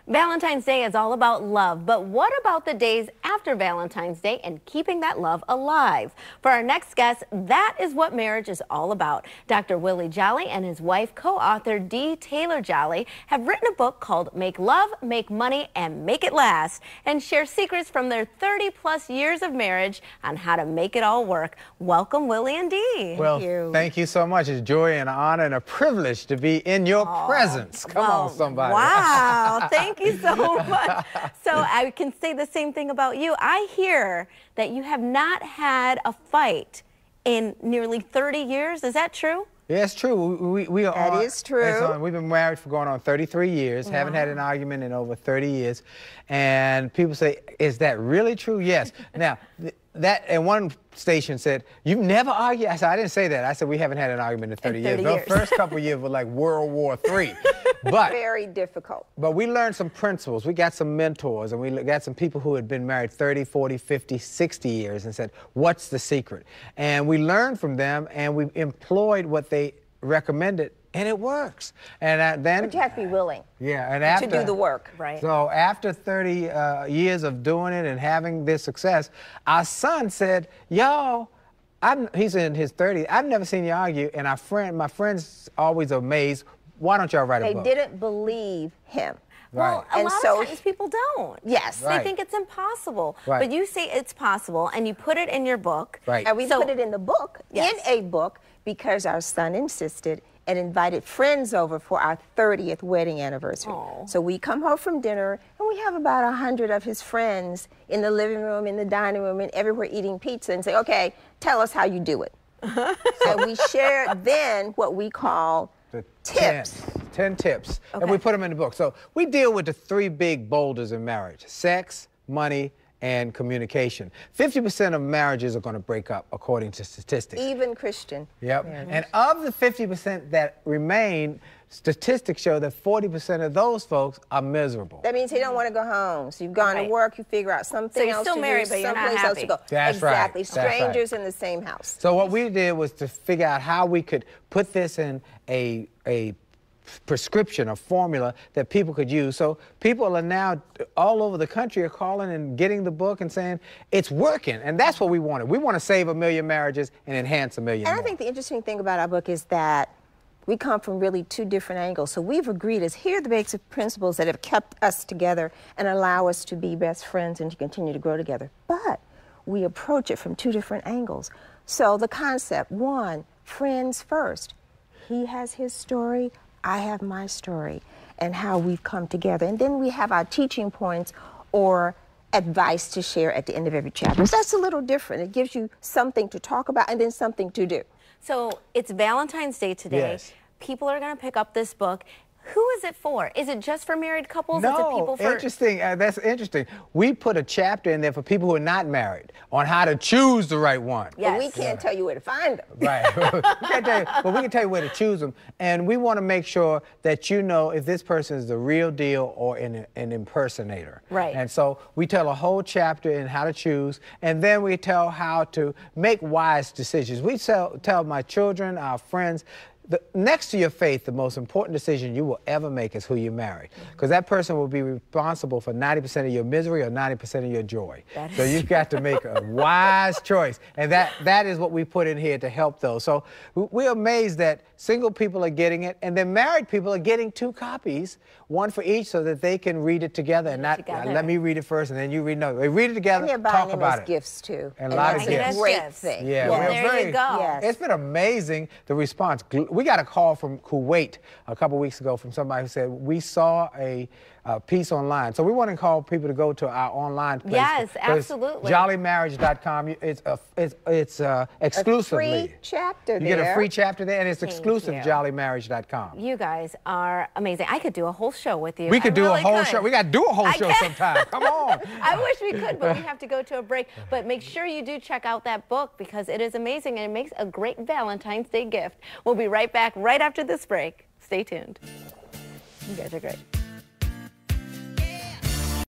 Valentine's Day is all about love, but what about the days after Valentine's Day and keeping that love alive? For our next guest, that is what marriage is all about. Dr. Willie Jolley and his wife, co-author Dee Taylor-Jolley, have written a book called Make Love, Make Money, and Make It Last, and share secrets from their 30-plus years of marriage on how to make it all work. Welcome, Willie and Dee. Well, thank you so much. It's a joy and an honor and a privilege to be in your presence. Come on, somebody. Wow, thank you so much. So I can say the same thing about you. I hear that you have not had a fight in nearly 30 years. Is that true? Yeah, it's true. That is true. We've been married for going on 33 years, haven't had an argument in over 30 years. And people say, is that really true? Yes. Now, and one station said, you've never argued? I said, I didn't say that. I said, we haven't had an argument in 30 years. The first couple of years were like World War III. But very difficult. But we learned some principles. We got some mentors, and we got some people who had been married 30, 40, 50, 60 years and said, what's the secret? And we learned from them, and we employed what they recommended, and it works. And then, but you have to be willing. Yeah, and after, to do the work. Right. So after 30 years of doing it and having this success, our son said, "Y'all," he's in his 30s. I've never seen you argue, and my friends always amazed. Why don't y'all write a book? They didn't believe him. Well, a lot of times people don't. Yes. They think it's impossible. Right. But you say it's possible, and you put it in your book. Right. And we put it in the book, in a book, because our son insisted and invited friends over for our 30th wedding anniversary. Aww. So we come home from dinner, and we have about 100 of his friends in the living room, in the dining room, and everywhere eating pizza, and say, okay, tell us how you do it. And we share then what we call the tips. 10 tips, and we put them in the book. So we deal with the 3 big boulders in marriage: sex, money, and communication. 50% of marriages are going to break up, according to statistics. Even Christian. Yep. And of the 50% that remain, statistics show that 40% of those folks are miserable. That means they don't want to go home. So you've gone to work, you figure out something else still to married, do, but you're not someplace else happy. to go. That's exactly. right. Strangers in the same house. So what we did was to figure out how we could put this in a prescription, a formula that people could use. So people are now all over the country are calling and getting the book and saying it's working, and that's what we wanted. We want to save 1 million marriages and enhance 1 million more. And I think the interesting thing about our book is that we come from really 2 different angles. So we've agreed as here are the basic principles that have kept us together and allow us to be best friends and to continue to grow together. But we approach it from 2 different angles. So the concept, 1, friends first. He has his story, I have my story, and how we've come together. And then we have our teaching points or advice to share at the end of every chapter. So that's a little different. It gives you something to talk about and then something to do. So it's Valentine's Day today. Yes. People are going to pick up this book. Who is it for? Is it just for married couples? No, is it people for... interesting. That's interesting. We put a chapter in there for people who are not married on how to choose the right one. Yes. But we can't tell you where to find them. Right. We can't tell you, but we can tell you where to choose them. And we want to make sure that you know if this person is the real deal or an impersonator. Right. And so we tell a whole chapter in how to choose, and then we tell how to make wise decisions. We tell my children, our friends, next to your faith, the most important decision you will ever make is who you marry. Because that person will be responsible for 90% of your misery or 90% of your joy. So you've got to make a wise choice. And that is what we put in here to help those. So we're amazed that single people are getting it, and then married people are getting 2 copies, 1 for each, so that they can read it together and not, let me read it first and then you read it. No, they read it together, and they're talk buying about them as it. gifts, too. And a lot of gifts. Great thing. Yeah, there you go. Yes. It's been amazing, the response. We got a call from Kuwait a couple weeks ago from somebody who said, we saw a piece online. So we want to call people to go to our online place. Yes, absolutely. JolleyMarriage.com. It's exclusively. A free chapter there. You get a free chapter there, and it's exclusive you. JolleyMarriage.com. You guys are amazing. I could do a whole show with you. We could do a whole show. We got to do a whole show sometime. Come on. I wish we could, but we have to go to a break. But make sure you do check out that book because it is amazing and it makes a great Valentine's Day gift. We'll be right back right after this break. Stay tuned. You guys are great.